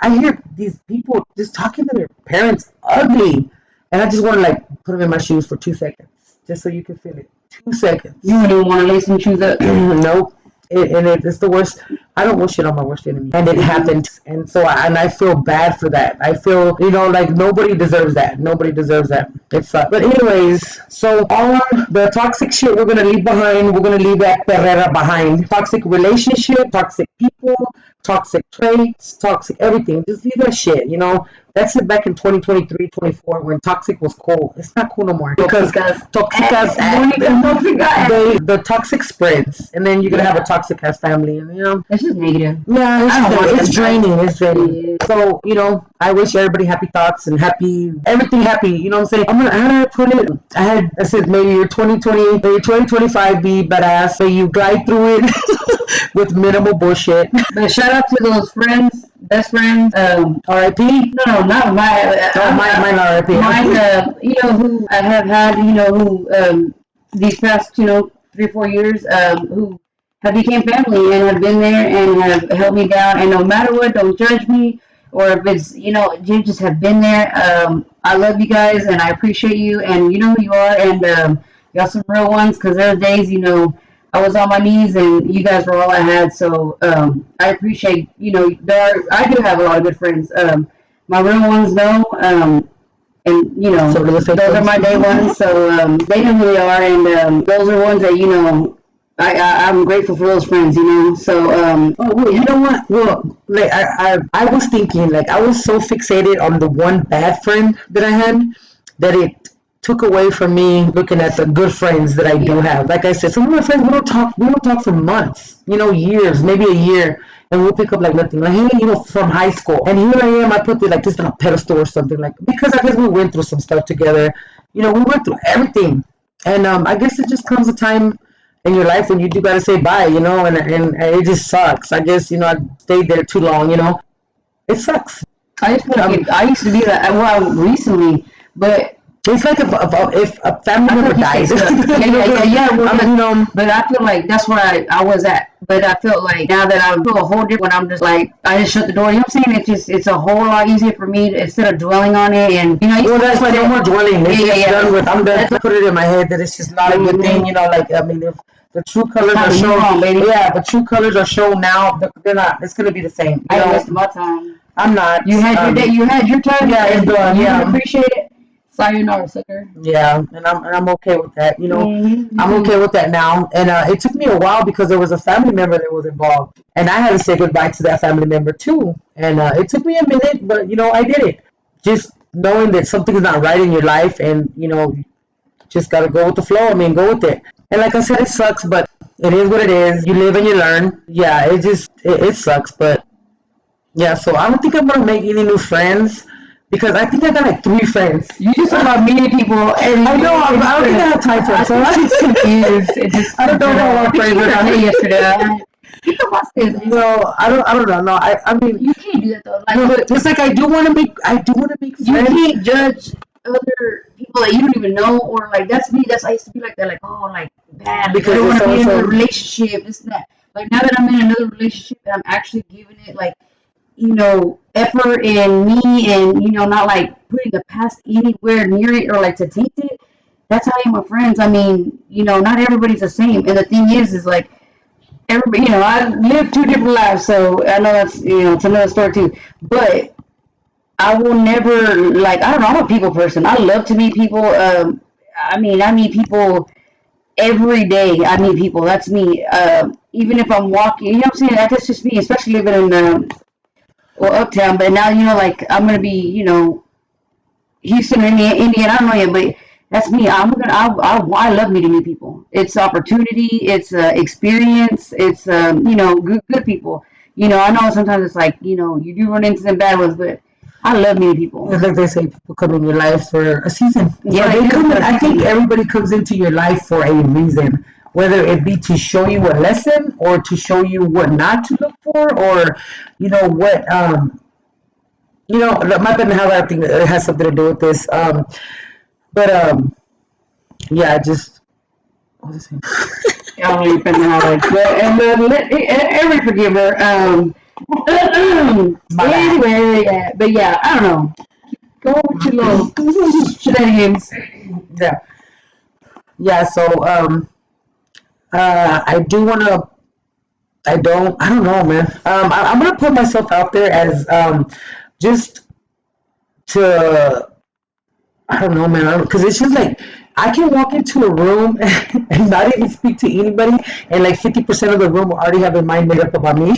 I hear these people just talking to their parents ugly, and I just want to like put them in my shoes for 2 seconds, just so you can feel it. 2 seconds. You wouldn't even want to lace some shoes up. Nope. It's the worst. I don't wish it on my worst enemy, and it happened. And so, I feel bad for that. I feel, like nobody deserves that. Nobody deserves that. It sucks. But anyways, so all the toxic shit we're gonna leave behind. We're gonna leave that perrera behind. Toxic relationship, toxic people, toxic traits, toxic everything. Just leave that shit. That's it back in 2023, 24 when toxic was cool. It's not cool no more because toxicas the toxic spreads, and then you're gonna have a toxic ass family, and it's just negative. Yeah, it's draining. It's draining. Yeah. So I wish everybody happy thoughts and everything happy. You know what I'm saying? How did I put it? I said maybe your 2020, maybe 2025 be badass. May you glide through it with minimal bullshit. But shout out to those friends, best friends. R.I.P. No, not my. Mine R.I.P. Mine, who I have had, who these past, 3 or 4 years, who have became family and have been there and have held me down. And no matter what, don't judge me. Or if it's, you just have been there. I love you guys and I appreciate you. And you know who you are. And y'all some real ones, because there are days, I was on my knees and you guys were all I had. So I appreciate, I do have a lot of good friends. My real ones know. And so those are my day ones, so they know who they are, and those are ones that I'm grateful for those friends, So well, you know what? Well, like I was thinking, like I was so fixated on the one bad friend that I had that it took away from me looking at the good friends that I do have. Like I said, some of my friends we don't talk for months, years, maybe a year. And we'll pick up like nothing. Like, hey, from high school. And here I am, I put it like just on a pedestal or something. Like, because I guess we went through some stuff together. We went through everything. And I guess it just comes a time in your life when you do got to say bye, and it just sucks. I guess, I stayed there too long, It sucks. I just feel like I used to be that, well, recently, but it's like if a family member dies. Yeah. But I feel like that's where I was at. But I feel like now that I feel a whole different, when I'm just like, I just shut the door. You know what I'm saying? It's a whole lot easier for me instead of dwelling on it. And, well, that's why no more dwelling. I'm done to put it in my head that it's just not a good thing. If the true colors are shown, the true colors are shown now, they're not, it's going to be the same. I wasted my time. I'm not. You had your day, you had your time. Yeah, it's done. Yeah. Appreciate it. Sayonara, sucker. Yeah, and I'm okay with that. I'm okay with that now. And it took me a while because there was a family member that was involved, and I had to say goodbye to that family member too. And it took me a minute, but I did it. Just knowing that something is not right in your life, and just gotta go with the flow. Go with it. And like I said, it sucks, but it is what it is. You live and you learn. Yeah, it sucks, but yeah. So I don't think I'm gonna make any new friends. Because I think I got like 3 friends. You just talk about meeting people. And I know. I don't think I have time for it. So I'm just confused. I don't know how I'm friends with them yesterday. No, I don't know. No, I mean, you can't do that though. Like, no, but just like I do want to make friends. You can't judge other people that you don't even know, or like that's me. I used to be like that, like bad because I don't want to be in a relationship. This and that. Like now that I'm in another relationship, and I'm actually giving it effort in me, and not like putting the past anywhere near it or like to taint it. That's how I am with friends. Not everybody's the same, and the thing is like everybody. I live 2 different lives, so I know that's it's another story too. But I will never I don't know. I'm a people person. I love to meet people. I meet people every day. I meet people. That's me. Even if I'm walking, what I'm saying. That's just me, especially living in uptown, but now I'm gonna be Houston, Indiana. I don't know yet, but that's me. I love meeting new people. It's opportunity. It's experience. It's good people. I know sometimes it's like you do run into some bad ones, but I love meeting people. It's like they say, people come in your life for a season. Yeah, I think everybody comes into your life for a reason. Whether it be to show you a lesson or to show you what not to look for, or what my opinion, how I think it has something to do with this. But yeah, just what was I saying? I don't even know how to. Every forgiver. My bad. Anyway, but yeah, I don't know. Go with your little shenanigans. Yeah, yeah. So I do want to. I don't know, man. I'm gonna put myself out there as just to I don't know, man. Because it's just like I can walk into a room and not even speak to anybody, and like 50% of the room will already have their mind made up about me.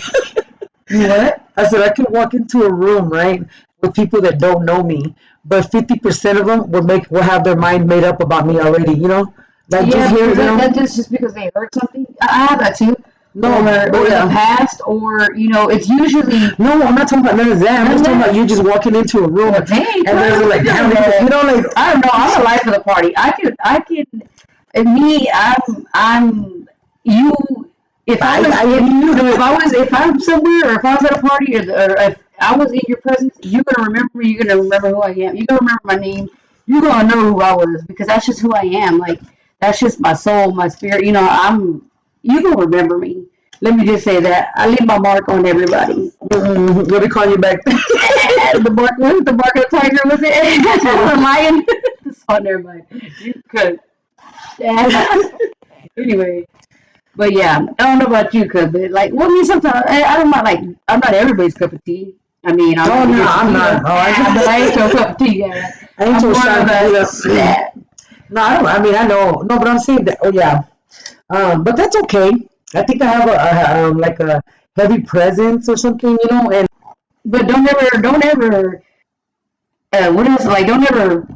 What? I said I can walk into a room, right, with people that don't know me, but 50% of them will have their mind made up about me already. Like just Yeah, here, because that's just because they heard something. I have that too. No, Or but in the past, or it's usually. no, I'm not talking about none of that. I'm just talking about you just walking into a room Well, dang, and there's like, damn, like I don't know. I'm the life of the party. I could. Me, I'm you. If I was, if I'm somewhere, or if I was at a party, or if I was in your presence, you're gonna remember me. You're gonna remember who I am. You're gonna remember my name. You're gonna know who I was because that's just who I am. Like that's just my soul, my spirit. You gonna remember me. Let me just say that I leave my mark on everybody. what they call you back then? The mark was the mark of the tiger, was it? The lion. It's on everybody. You could. Anyway, but yeah, I don't know about you, cause but like, well, me sometimes I don't mind like I'm not everybody's cup of tea. I mean, Oh no, I'm not. Oh, but I ain't your cup of tea. Yeah, I ain't I'm so more shy of to a. No, I don't. I mean, I know. No, but I'm saying that. Oh yeah. But that's okay. I think I have like a heavy presence or something, and But don't ever. What else? Like, don't ever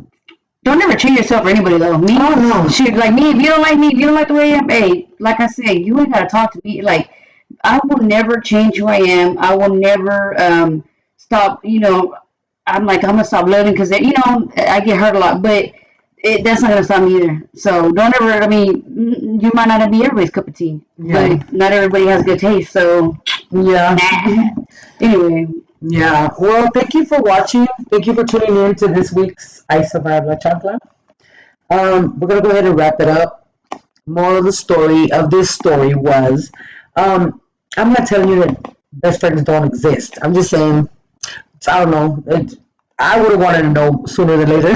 change yourself for anybody though. Me, oh no, shit, like me. If you don't like me, if you don't like the way I am, hey, like I said, you ain't gotta talk to me. Like, I will never change who I am. I will never stop. I'm gonna stop loving because I get hurt a lot, but that's not gonna stop me either. So don't ever. I mean, you might not be everybody's cup of tea, yeah, but not everybody has good taste. So yeah. nah. Anyway, Yeah. Well, thank you for watching. Thank you for tuning in to this week's I Survived La Chancla. We're gonna go ahead and wrap it up. Moral of the story of this story was, I'm not telling you that best friends don't exist. I'm just saying, I don't know. I would have wanted to know sooner than later.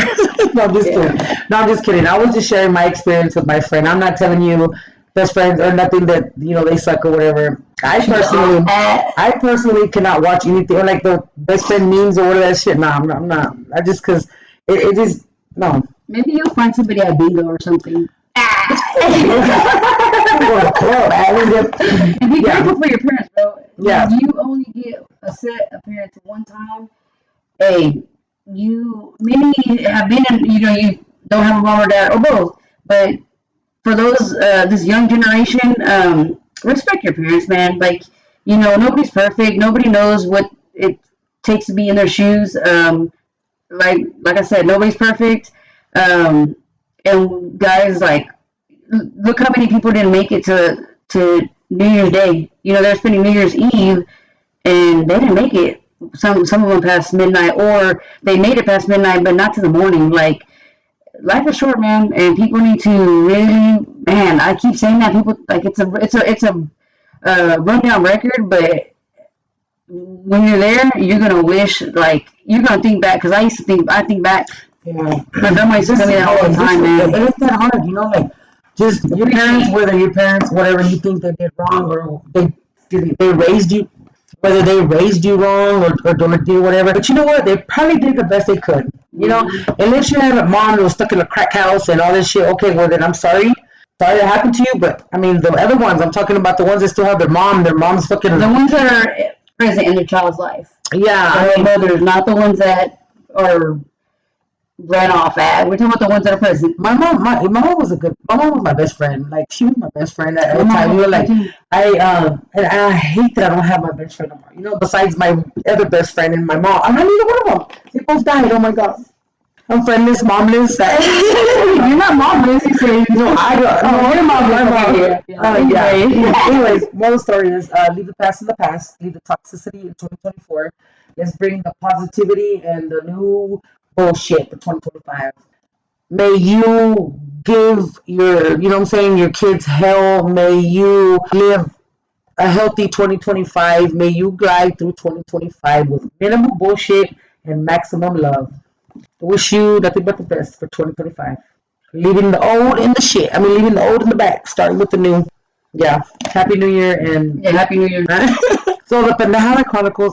No, I'm just kidding. No, I'm just kidding. I was just sharing my experience with my friend. I'm not telling you best friends or nothing that they suck or whatever. I personally cannot watch anything or like the best friend memes or whatever that shit. No, I'm not. I just because it just no. maybe you'll find somebody at bingo or something. And be Yeah, grateful for your parents, bro. yeah, When you only get a set of parents one time, hey, many have been in, you don't have a mom or dad or both, but for this young generation, respect your parents, man. Like, nobody's perfect. Nobody knows what it takes to be in their shoes. Like I said, nobody's perfect. Um, and guys, like, look how many people didn't make it to New Year's Day. They're spending New Year's Eve and they didn't make it. Some of them past midnight, or they made it past midnight, but not to the morning. Like, life is short, man, and people need to really, man. I keep saying that people like it's a rundown record, but when you're there, you're gonna wish like you're gonna think back. Because I think back. yeah. My grandma used to tell me that all the time, man. It's that hard, like just your parents, whether your parents, whatever you think they did wrong or they raised you, whether they raised you wrong or don't do whatever. But you know what? They probably did the best they could. Unless you have a mom that was stuck in a crack house and all this shit. Okay, well then I'm sorry. Sorry that happened to you, but I mean the other ones. I'm talking about the ones that still have their mom. Their mom's fucking. The ones that are present in their child's life. Yeah, I mean, mothers, not the ones that are ran off at. We're talking about the ones that are present. my mom was my mom was my best friend. Like she was my best friend at the time. Like and I hate that I don't have my best friend anymore. Besides my other best friend and my mom, I'm not either one of them. They both died. Oh my god. I'm friendless, momless. You're not momless, you say. No, I don't. No, you're momless. Yeah. Anyways, moral story is leave the past in the past. Leave the toxicity in 2024. Let's bring the positivity and the new bullshit for 2025. May you give your, what I'm saying, your kids hell. May you live a healthy 2025. May you glide through 2025 with minimal bullshit and maximum love. I wish you nothing but the best for 2025. Leaving the old in the shit. I mean, leaving the old in the back, starting with the new. Yeah. Happy New Year and Yeah, Happy New Year. so the Pendejada Chronicles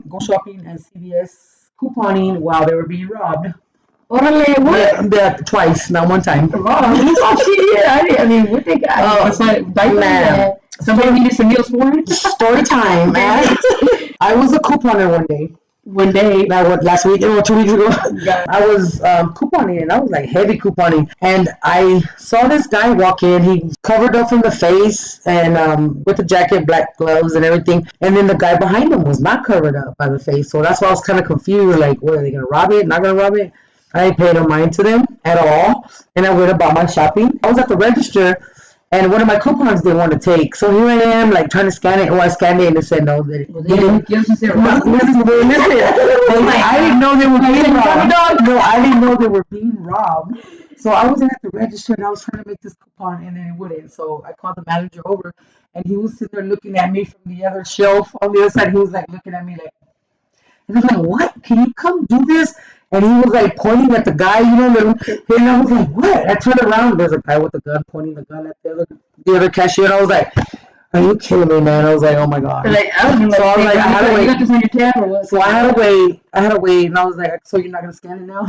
go shopping at CVS couponing while they were being robbed. Orale, what? Yeah, twice, not one time. Wow, shit. I mean, what they got? Man. Somebody needed some meals for it. Story time, man. I was a couponer one day. One day. That was last week or 2 weeks ago. Yeah. I was couponing and I was like heavy couponing. And I saw this guy walk in. He covered up from the face and with the jacket, black gloves and everything. And then the guy behind him was not covered up by the face. So that's why I was kind of confused. Like, what, are they going to rob it? Not going to rob it? I didn't pay no mind to them at all. And I went about my shopping. I was at the register. And one of my coupons didn't want to take. So here I am, like, trying to scan it. Oh, I scanned it and it said no. That it didn't. Listen. I didn't know they were being robbed. No, I didn't know they were being robbed. So I was at the register and I was trying to make this coupon and then it wouldn't. So I called the manager over and he was sitting there looking at me from the other shelf on the other side. He was like looking at me like, and I was like, what? Can you come do this? And he was like pointing at the guy, and I was like, what? I turned around, there's a guy with a gun pointing the gun at the other cashier, and I was like, are you kidding me, man? I was like, oh my god. Like, I had to wait. You got this on your tab or what? So I had to wait, and I was like, so you're not gonna scan it now?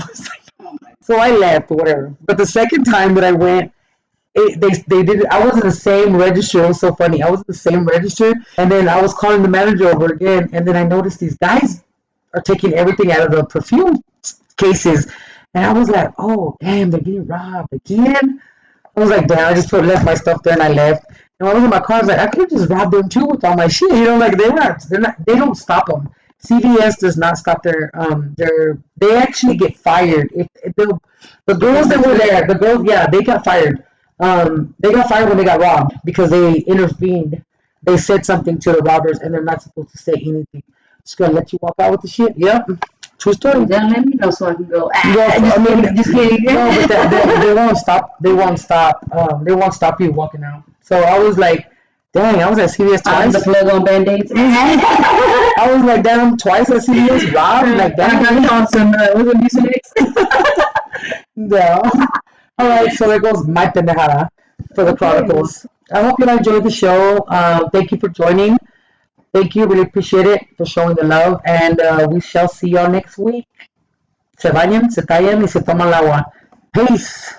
So I left or whatever. But the second time that I went, they did it. I was in the same register. It was so funny. I was in the same register, and then I was calling the manager over again, and then I noticed these guys are taking everything out of the perfume cases, and I was like, oh damn, they're getting robbed again. I was like, damn, I just left my stuff there and I left. And when I was in my car, I was like, I could have just robbed them too with all my shit, like they don't stop them. CVS does not stop they actually get fired if the girls that were there, they got fired. They got fired when they got robbed because they intervened. They said something to the robbers and they're not supposed to say anything. Just gonna let you walk out with the shit. Yep. True story. Then let me know so I can go. Just kidding. No, but they won't stop. They won't stop. They won't stop you walking out. So I was like, dang, I was at CVS twice. The plug on Band-Aids. I was like, damn, twice at CVS robbed. Like, damn. I got on some, was it Mucinex? No. All right, so there goes my pendejada for the Chronicles. I hope you enjoyed the show. Thank you for joining. Thank you. Really appreciate it for showing the love. And we shall see y'all next week. Se bañan, se tallan y se toman el agua. Peace.